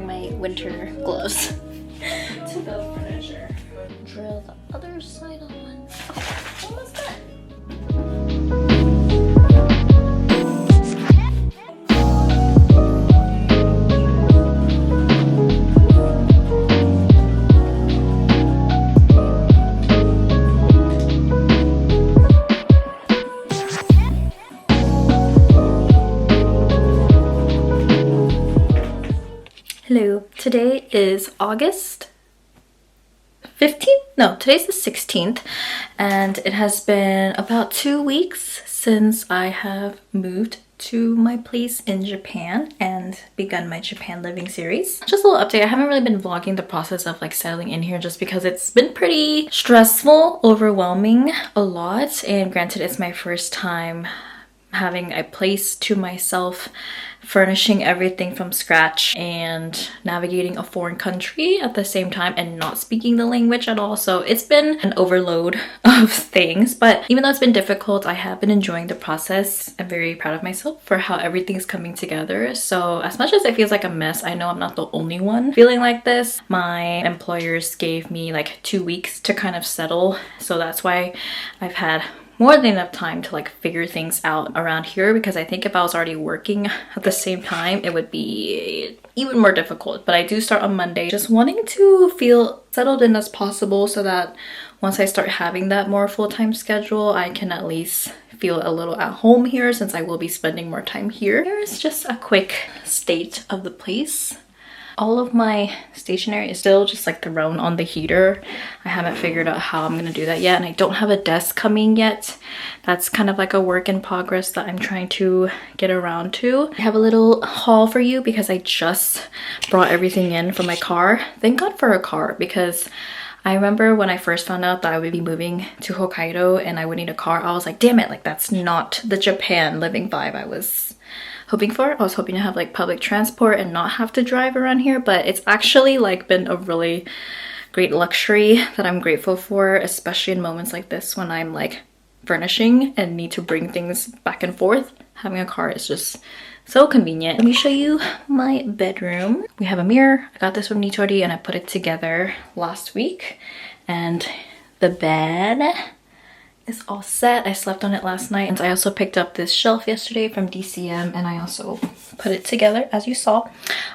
wearing my winter gloves to build furniture. Drill the other side on. Okay, almost done. Hello, today is August 15th? No, today's the 16th, and it has been about 2 weeks since I have moved to my place in Japan and begun my Japan living series. Just a little update, I haven't really been vlogging the process of like settling in here just because it's been pretty stressful, overwhelming, a lot, and granted it's my first time having a place to myself, furnishing everything from scratch and navigating a foreign country at the same time and not speaking the language at all. So it's been an overload of things, but even though it's been difficult, I have been enjoying the process. I'm very proud of myself for how everything's coming together. So as much as it feels like a mess, I know I'm not the only one feeling like this. My employers gave me like 2 weeks to kind of settle, so that's why I've had more than enough time to like figure things out around here, because I think if I was already working at the same time it would be even more difficult. But I do start on Monday, just wanting to feel settled in as possible so that once I start having that more full-time schedule, I can at least feel a little at home here since I will be spending more time here. Here's just a quick state of the place. All of my stationery is still just like thrown on the heater. I haven't figured out how I'm gonna do that yet, and I don't have a desk coming yet. That's kind of like a work in progress that I'm trying to get around to. I have a little haul for you because I just brought everything in from my car. Thank God for a car, because I remember when I first found out that I would be moving to Hokkaido and I would need a car, I was like, damn it, like that's not the Japan living vibe I was hoping for. I was hoping to have like public transport and not have to drive around here, but it's actually like been a really great luxury that I'm grateful for, especially in moments like this when I'm like furnishing and need to bring things back and forth. Having a car is just so convenient. Let me show you my bedroom. We have a mirror. I got this from Nitori and I put it together last week, and the bed is all set. I slept on it last night, and I also picked up this shelf yesterday from DCM and I also put it together as you saw.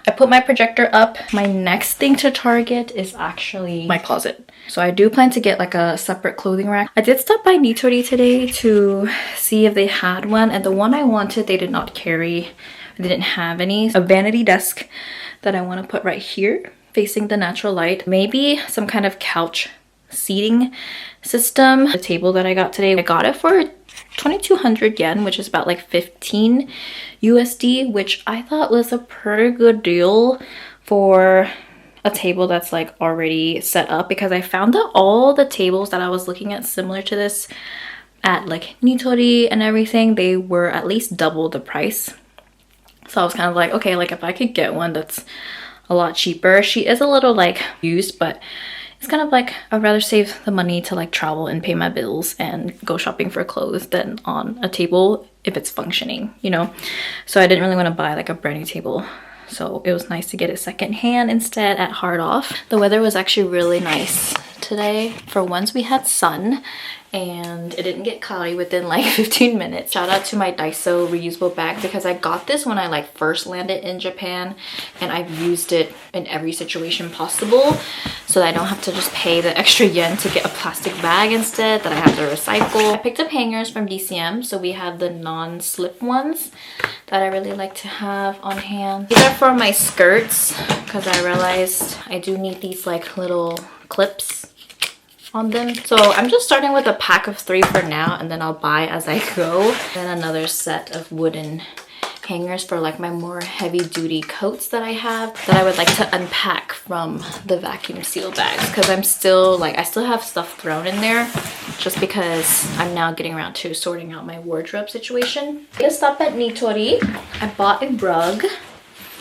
I put my projector up. My next thing to target is actually my closet. So I do plan to get like a separate clothing rack. I did stop by Nitori today to see if they had one, and the one I wanted they did not carry. They didn't have any. A vanity desk that I want to put right here facing the natural light. Maybe some kind of couch seating system. The table that I got today, I got it for 2,200 yen, which is about like 15 USD, which I thought was a pretty good deal for a table that's like already set up, because I found that all the tables that I was looking at similar to this at like Nitori and everything, they were at least double the price. So I was kind of like, okay, like if I could get one that's a lot cheaper. She is a little like used, but it's kind of like I'd rather save the money to like travel and pay my bills and go shopping for clothes than on a table if it's functioning, you know? So I didn't really want to buy like a brand new table. So it was nice to get it secondhand instead at Hard Off. The weather was actually really nice today. For once we had sun and it didn't get cloudy within like 15 minutes. Shout out to my Daiso reusable bag, because I got this when I like first landed in Japan and I've used it in every situation possible, so that I don't have to just pay the extra yen to get a plastic bag instead that I have to recycle. I picked up hangers from DCM, so we have the non-slip ones that I really like to have on hand. These are for my skirts because I realized I do need these like little clips on them. So I'm just starting with a pack of 3 for now, and then I'll buy as I go. Then another set of wooden hangers for like my more heavy duty coats that I have that I would like to unpack from the vacuum seal bags, because I'm still like, I still have stuff thrown in there just because I'm now getting around to sorting out my wardrobe situation. I stopped at Nitori. I bought a rug.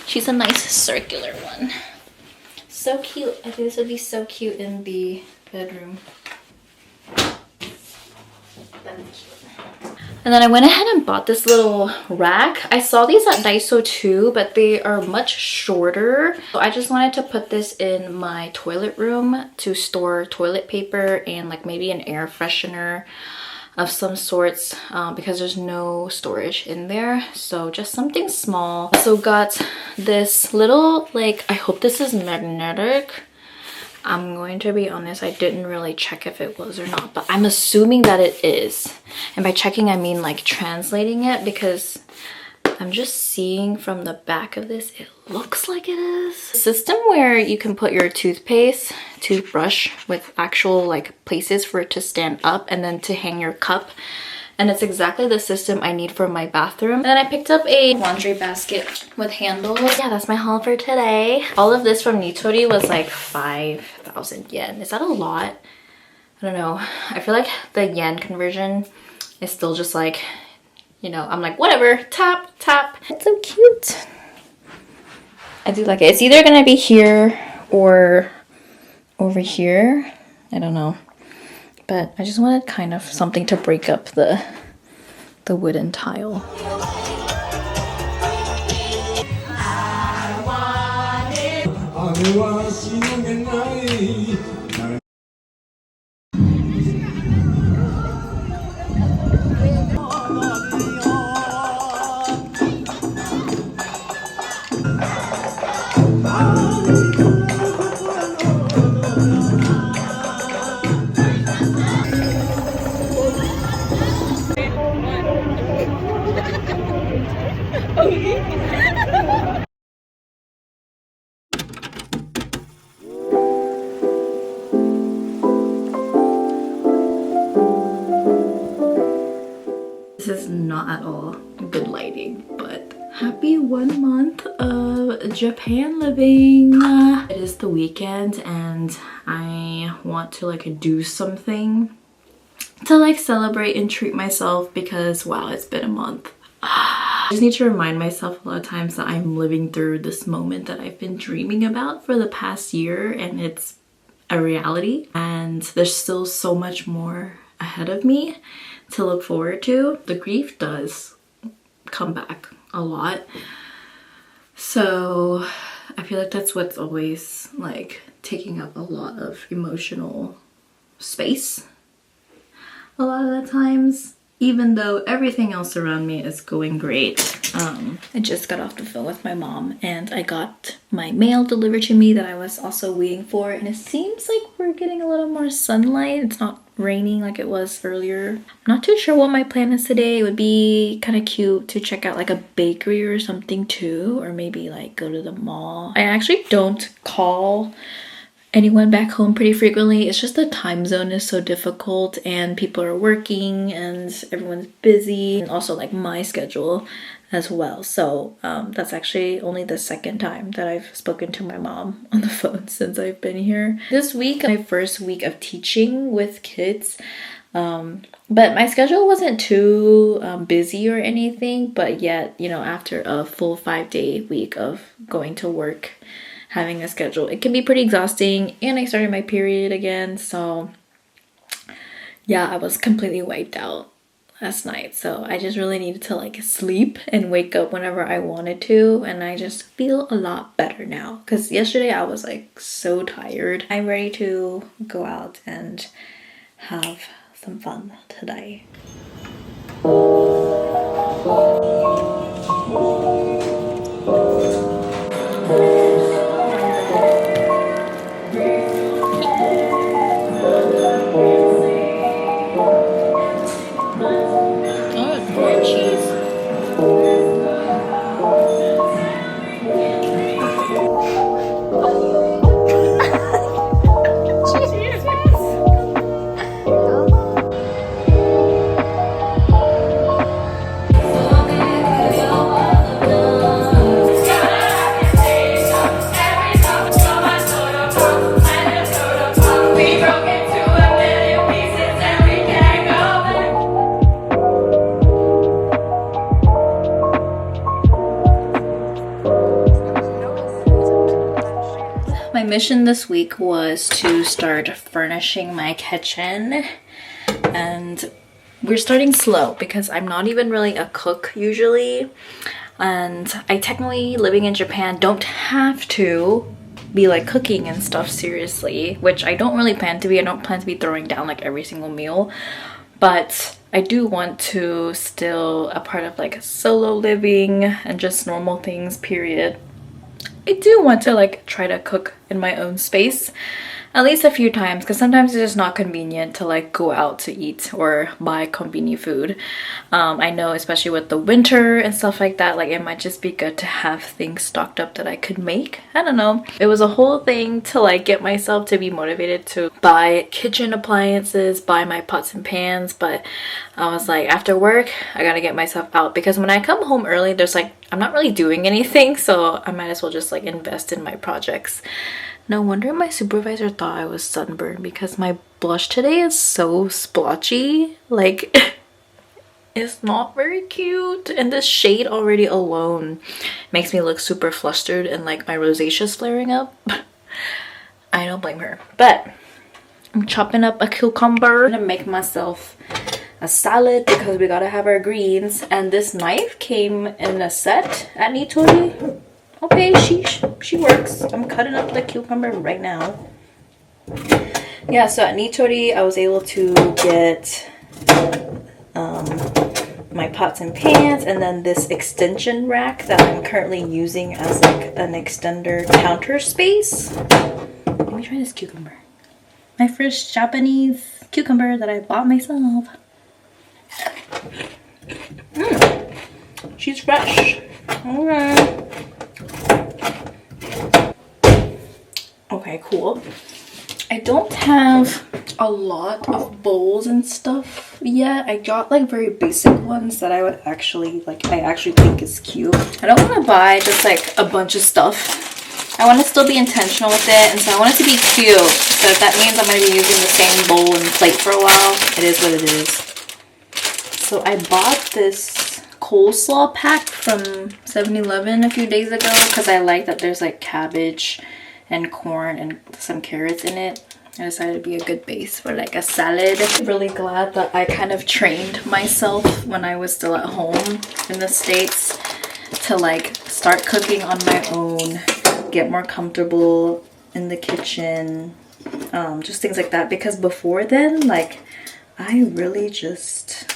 She's a nice circular one. So cute. I think this would be so cute in the bedroom. And then I went ahead and bought this little rack. I saw these at Daiso too, but they are much shorter. So I just wanted to put this in my toilet room to store toilet paper and like maybe an air freshener of some sorts, because there's no storage in there. So just something small. Also got this little, like, I hope this is magnetic. I'm going to be honest, I didn't really check if it was or not, but I'm assuming that it is. And by checking, I mean like translating it, because I'm just seeing from the back of this, it looks like it is. A system where you can put your toothpaste, toothbrush with actual like places for it to stand up and then to hang your cup. And it's exactly the system I need for my bathroom. And then I picked up a laundry basket with handles. Yeah, that's my haul for today. All of this from Nitori was like 5,000 yen. Is that a lot? I don't know. I feel like the yen conversion is still just like, you know, I'm like, whatever, tap, tap. It's so cute. I do like it. It's either gonna be here or over here. I don't know. But I just wanted kind of something to break up the wooden tile. This is not at all good lighting, but happy 1 month of Japan living. It is the weekend and I want to like do something to like celebrate and treat myself, because wow, it's been a month. I just need to remind myself a lot of times that I'm living through this moment that I've been dreaming about for the past year, and it's a reality, and there's still so much more ahead of me to look forward to. The grief does come back a lot, so I feel like that's what's always like taking up a lot of emotional space a lot of the times, even though everything else around me is going great. I just got off the phone with my mom and I got my mail delivered to me that I was also waiting for, and it seems like we're getting a little more sunlight. It's not raining like it was earlier. I'm not too sure what my plan is today. It would be kind of cute to check out like a bakery or something too, or maybe like go to the mall. I actually don't call anyone back home pretty frequently. It's just the time zone is so difficult and people are working and everyone's busy, and also like my schedule as well. So that's actually only the second time that I've spoken to my mom on the phone since I've been here. This week, my first week of teaching with kids, but my schedule wasn't too busy or anything, but yet, you know, after a full 5-day week of going to work, having a schedule, it can be pretty exhausting. And I started my period again, so yeah, I was completely wiped out last night. So I just really needed to like sleep and wake up whenever I wanted to, and I just feel a lot better now, because yesterday I was like so tired. I'm ready to go out and have some fun today. My mission this week was to start furnishing my kitchen, and we're starting slow because I'm not even really a cook usually, and I technically, living in Japan, don't have to be like cooking and stuff seriously, which I don't really plan to be. I don't plan to be throwing down like every single meal, but I do want to still, a part of like solo living and just normal things period, I do want to like try to cook in my own space at least a few times, because sometimes it's just not convenient to like go out to eat or buy convenient food. I know, especially with the winter and stuff like that, like it might just be good to have things stocked up that I could make. I don't know, it was a whole thing to like get myself to be motivated to buy kitchen appliances, buy my pots and pans, but I was like, after work I gotta get myself out, because when I come home early there's like, I'm not really doing anything, so I might as well just like invest in my projects. No wonder my supervisor thought I was sunburned, because my blush today is so splotchy. Like, it's not very cute. And this shade already alone makes me look super flustered and like my rosacea's flaring up. I don't blame her. But I'm chopping up a cucumber. I'm gonna make myself a salad because we gotta have our greens. And this knife came in a set at Nitori. Okay, she works. I'm cutting up the cucumber right now. Yeah, so at Nitori I was able to get my pots and pans, and then this extension rack that I'm currently using as like an extender counter space. Let me try this cucumber. My first Japanese cucumber that I bought myself. She's fresh. Alright. Okay, cool. I don't have a lot of bowls and stuff yet. I got like very basic ones that I would actually like, I actually think is cute. I don't want to buy just like a bunch of stuff. I want to still be intentional with it, and so I want it to be cute. So if that means I'm going to be using the same bowl and plate for a while, it is what it is. So I bought this coleslaw pack from 7-Eleven a few days ago because I like that there's like cabbage and corn and some carrots in it. I decided it'd be a good base for like a salad. I'm really glad that I kind of trained myself when I was still at home in the States to like start cooking on my own, get more comfortable in the kitchen, just things like that, because before then, like, I really just,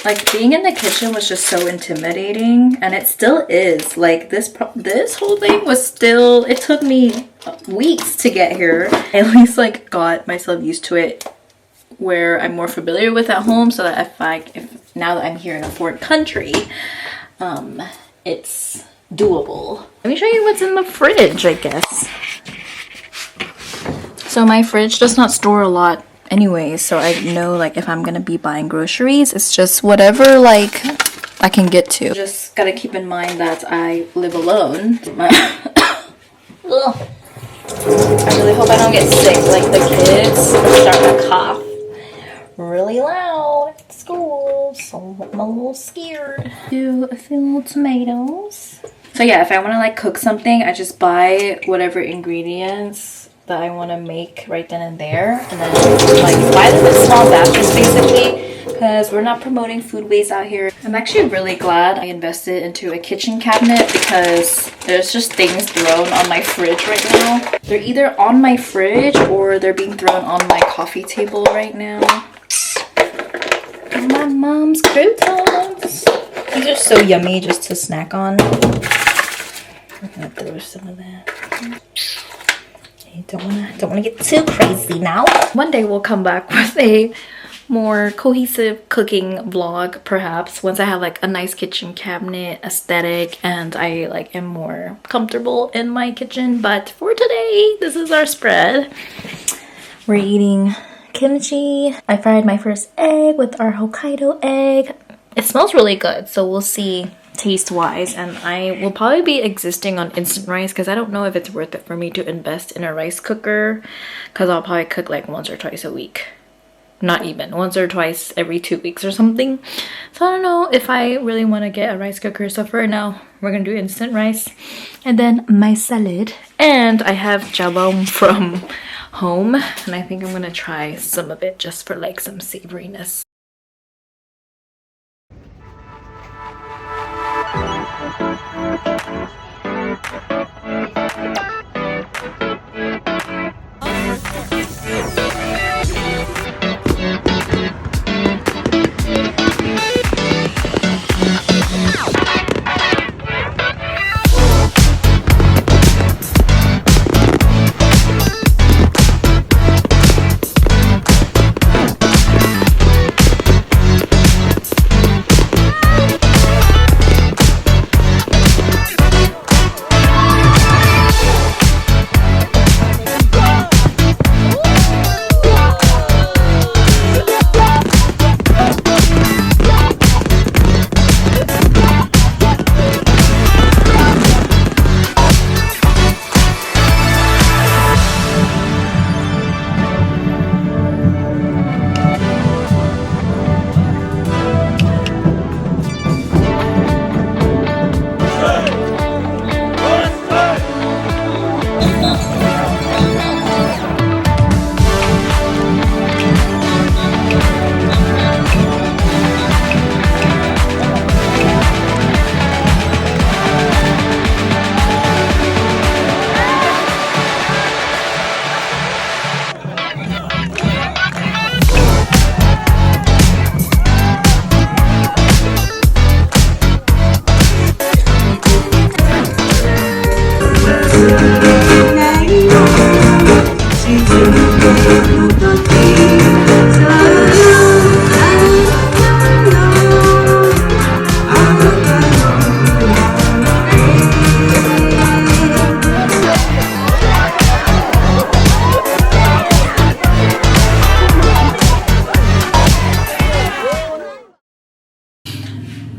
like, being in the kitchen was just so intimidating, and it still is. Like, this whole thing was still, it took me weeks to get here. I at least like got myself used to it where I'm more familiar with at home, so that if now that I'm here in a foreign country, it's doable. Let me show you what's in the fridge, I guess. So my fridge does not store a lot anyway, so I know like if I'm gonna be buying groceries, it's just whatever like I can get to. Just gotta keep in mind that I live alone. Ugh. I really hope I don't get sick like the kids are starting to cough really loud at school, so I'm a little scared. Do a few little tomatoes. So yeah, if I want to like cook something, I just buy whatever ingredients that I want to make right then and there, and then like buy them in small batches basically, because we're not promoting food waste out here. I'm actually really glad I invested into a kitchen cabinet, because there's just things thrown on my fridge right now. They're either on my fridge or they're being thrown on my coffee table right now. And my mom's croutons. These are so yummy just to snack on. I'm gonna throw some of that. Don't wanna get too crazy now. One day we'll come back with a more cohesive cooking vlog, perhaps, once I have like a nice kitchen cabinet aesthetic and I like am more comfortable in my kitchen. But for today, this is our spread. We're eating kimchi. I fried my first egg with our Hokkaido egg. It smells really good, so we'll see taste wise, and I will probably be existing on instant rice because I don't know if it's worth it for me to invest in a rice cooker, because I'll probably cook like once or twice a week. Not even once or twice every 2 weeks or something. So I don't know if I really want to get a rice cooker. So for now, we're gonna do instant rice and then my salad. And I have jabon from home, and I think I'm gonna try some of it just for like some savoriness.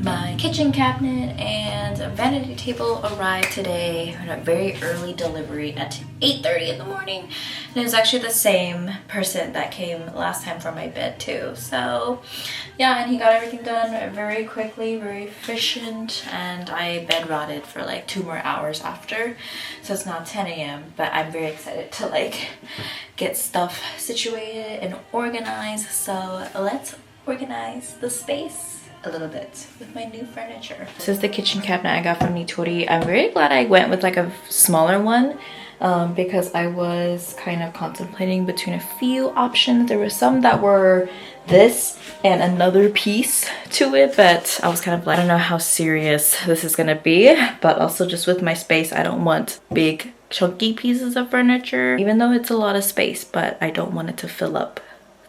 My kitchen cabinet and vanity table arrived today on a very early delivery at 8:30 in the morning. And it was actually the same person that came last time for my bed too. So yeah, and he got everything done very quickly, very efficient, and I bed rotted for like 2 more hours after. So it's now 10 a.m. but I'm very excited to like get stuff situated and organized. So let's organize the space a little bit with my new furniture. This is the kitchen cabinet I got from Nitori. I'm very glad I went with like a smaller one because I was kind of contemplating between a few options. There were some that were this and another piece to it, but I was kind of like, I don't know how serious this is gonna be, but also just with my space, I don't want big chunky pieces of furniture, even though it's a lot of space, but I don't want it to fill up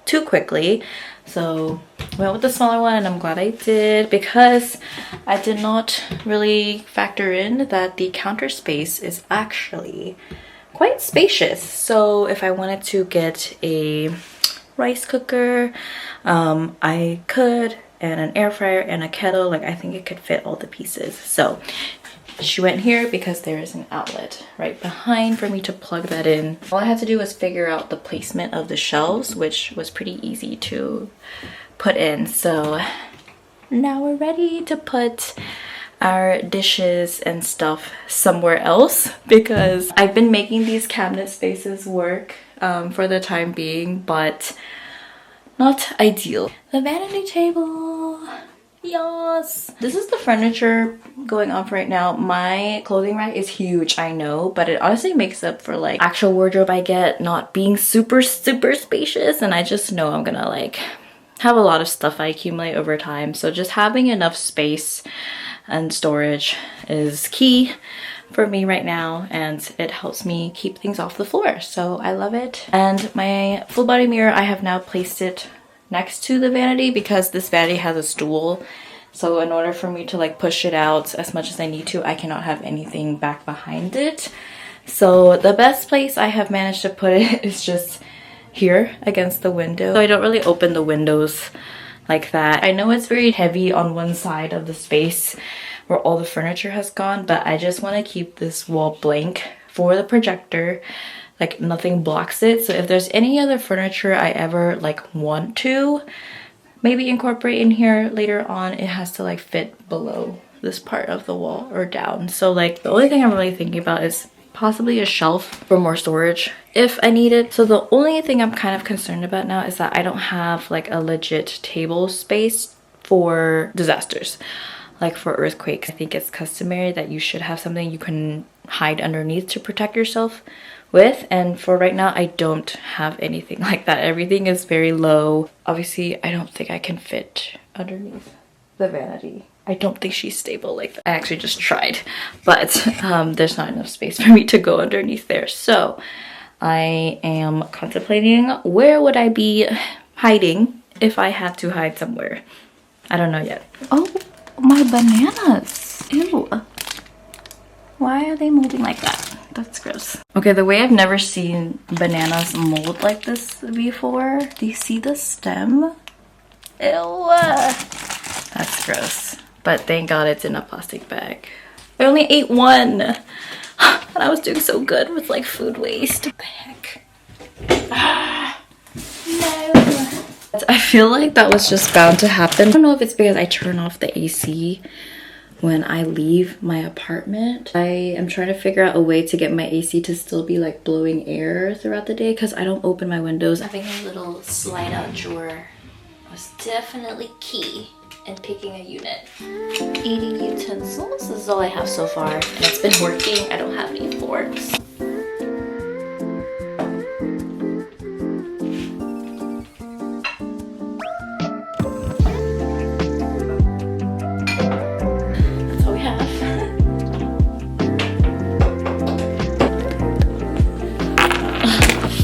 too quickly. So I went with the smaller one, and I'm glad I did because I did not really factor in that the counter space is actually quite spacious. So if I wanted to get a rice cooker, I could, and an air fryer and a kettle, like I think it could fit all the pieces. So she went here because there is an outlet right behind for me to plug that in. All I had to do was figure out the placement of the shelves, which was pretty easy to put in. So now we're ready to put our dishes and stuff somewhere else because I've been making these cabinet spaces work for the time being, but not ideal. The vanity table. Yes! This is the furniture going off right now. My clothing rack is huge, I know, but it honestly makes up for like actual wardrobe I get not being super spacious, and I just know I'm gonna like have a lot of stuff I accumulate over time. So just having enough space and storage is key for me right now, and it helps me keep things off the floor. So I love it. And my full body mirror, I have now placed it next to the vanity because this vanity has a stool. So in order for me to like push it out as much as I need to, I cannot have anything back behind it. So the best place I have managed to put it is just here against the window. So I don't really open the windows like that. I know it's very heavy on one side of the space where all the furniture has gone, but I just want to keep this wall blank for the projector. Like nothing blocks it. So if there's any other furniture I ever like want to maybe incorporate in here later on, it has to like fit below this part of the wall or down. So like the only thing I'm really thinking about is possibly a shelf for more storage if I need it. So the only thing I'm kind of concerned about now is that I don't have like a legit table space for disasters. like for earthquakes. I think it's customary that you should have something you can hide underneath to protect yourself with, and for right now I don't have anything like that. Everything is very low. Obviously I don't think I can fit underneath the vanity. I don't think she's stable like that. I actually just tried, but there's not enough space for me to go underneath there. So I am contemplating where would I be hiding if I had to hide somewhere. I don't know yet. Oh, my bananas. Ew. Why are they molding like that? That's gross. Okay, the way I've never seen bananas mold like this before. Do you see the stem? Ew. That's gross. But thank God it's in a plastic bag. I only ate one. And I was doing so good with like food waste. What the heck? No. I feel like that was just bound to happen. I don't know if it's because I turn off the AC when I leave my apartment. I am trying to figure out a way to get my AC to still be like blowing air throughout the day because I don't open my windows. Having a little slide out drawer was definitely key in picking a unit. Eating utensils, this is all I have so far and it's been working. I don't have any forks.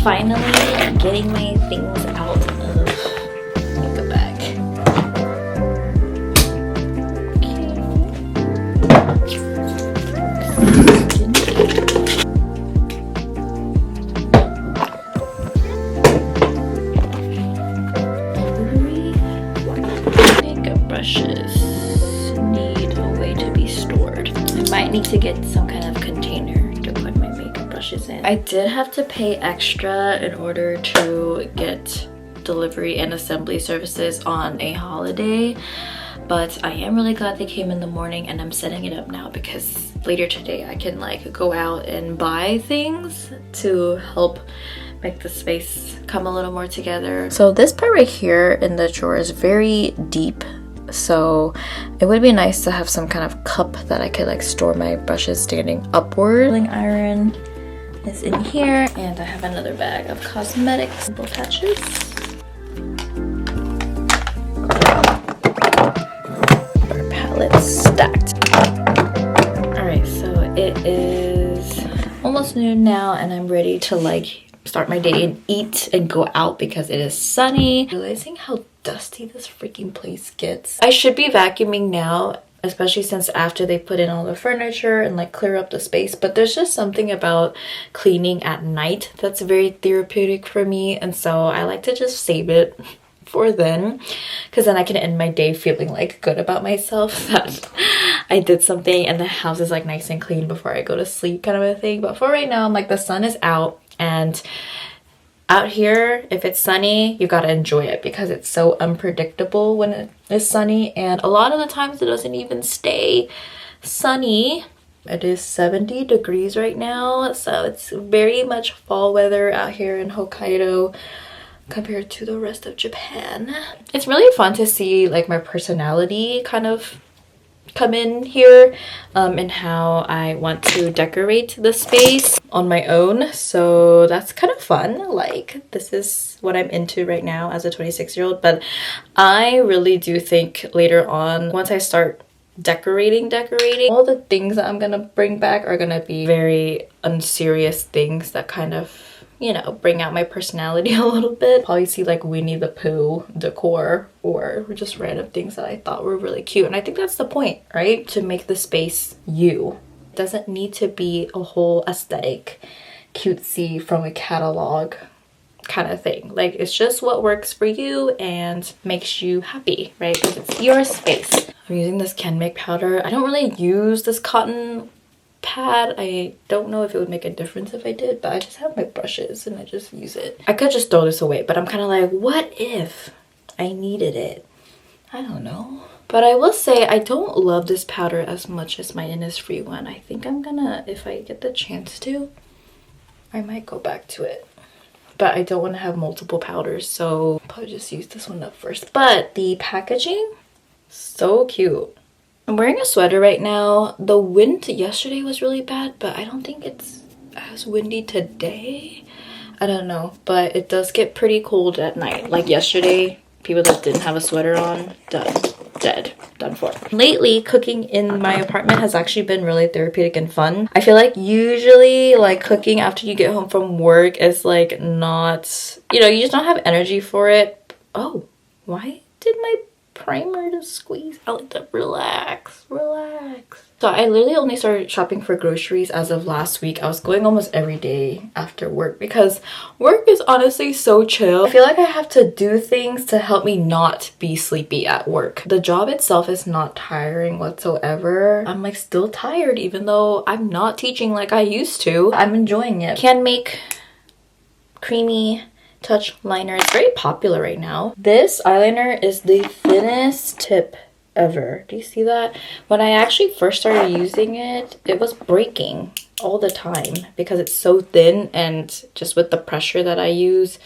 Finally getting my things out of the bag. Makeup brushes need a way to be stored. I might need to get some kind of container to put my makeup brushes in. I did have to pay extra in order to get delivery and assembly services on a holiday, but I am really glad they came in the morning and I'm setting it up now because later today I can like go out and buy things to help make the space come a little more together. So this part right here in the drawer is very deep, so it would be nice to have some kind of cup that I could like store my brushes standing upward. Curling iron is in here, and I have another bag of cosmetics, simple patches. Our palettes stacked. Alright, so it is almost noon now and I'm ready to like start my day and eat and go out because it is sunny. Realizing how dusty this freaking place gets. I should be vacuuming now, especially since after they put in all the furniture and like clear up the space, but there's just something about cleaning at night that's very therapeutic for me, and so I like to just save it for then, because then I can end my day feeling like good about myself that I did something and the house is like nice and clean before I go to sleep, kind of a thing. But for right now, I'm like, the sun is out, and out here, if it's sunny, you gotta enjoy it because it's so unpredictable when it is sunny, and a lot of the times it doesn't even stay sunny. It is 70 degrees right now, so it's very much fall weather out here in Hokkaido compared to the rest of Japan. It's really fun to see like my personality kind of come in here, and how I want to decorate the space on my own. So that's kind of fun. Like, this is what I'm into right now as a 26-year-old, but I really do think later on, once I start decorating, all the things that I'm gonna bring back are gonna be very unserious things that kind of, you know, bring out my personality a little bit. Probably see like Winnie the Pooh decor or just random things that I thought were really cute. And I think that's the point, right? To make the space you. It doesn't need to be a whole aesthetic, cutesy from a catalog kind of thing. Like, it's just what works for you and makes you happy, right? Because it's your space. I'm using this Kenmake powder. I don't really use this cotton pad. I don't know if it would make a difference if I did, but I just have my brushes and I just use it. I could just throw this away, but I'm kind of like, what if I needed it? I don't know. But I will say I don't love this powder as much as my Innisfree one. I think I'm gonna, if I get the chance to, I might go back to it. But I don't want to have multiple powders, so I'll probably just use this one up first. But the packaging, so cute. I'm wearing a sweater right now. The wind yesterday was really bad, but I don't think it's as windy today. I don't know, but it does get pretty cold at night. Like yesterday, people that didn't have a sweater on, done. Dead. Done for. Lately, cooking in my apartment has actually been really therapeutic and fun. I feel like usually like cooking after you get home from work is like not, you know, you just don't have energy for it. Oh, why did my primer just squeeze out like that? Relax. So I literally only started shopping for groceries as of last week. I was going almost every day after work because work is honestly so chill. I feel like I have to do things to help me not be sleepy at work. The job itself is not tiring whatsoever. I'm like still tired even though I'm not teaching like I used to. I'm enjoying it. Can make creamy touch liner. It's very popular right now. This eyeliner is the thinnest tip ever. Do you see that? When I actually first started using it, it was breaking all the time because it's so thin, and just with the pressure that I use,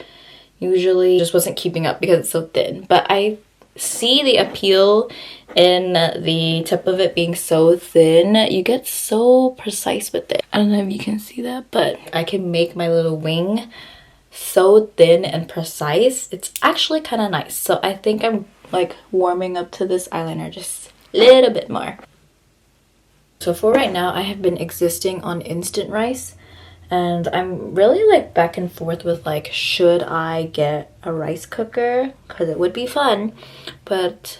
usually just wasn't keeping up because it's so thin. But I see the appeal in the tip of it being so thin. You get so precise with it. I don't know if you can see that, but I can make my little wing so thin and precise. It's actually kind of nice. So I think I'm like warming up to this eyeliner just a little bit more. So for right now, I have been existing on instant rice, and I'm really like back and forth with like, should I get a rice cooker? Because it would be fun, but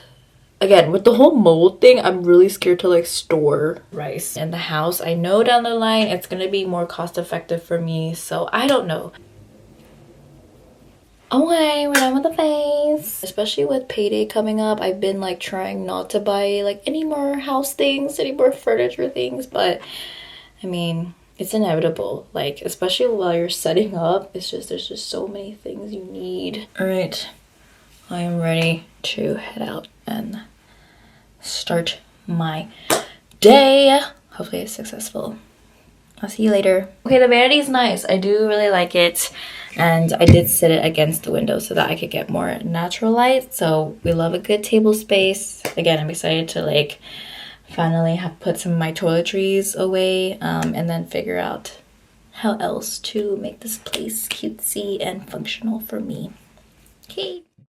again, with the whole mold thing, I'm really scared to like store rice in the house. I know down the line it's gonna be more cost effective for me, so I don't know. Okay, we're done with the face. Especially with payday coming up, I've been like trying not to buy like any more house things, any more furniture things, but I mean, it's inevitable. Like, especially while you're setting up, it's just, there's just so many things you need. All right, I am ready to head out and start my day. Hopefully it's successful. I'll see you later. Okay, the vanity is nice. I do really like it. And I did sit it against the window so that I could get more natural light. So we love a good table space. Again, I'm excited to like finally have put some of my toiletries away and then figure out how else to make this place cutesy and functional for me. Okay.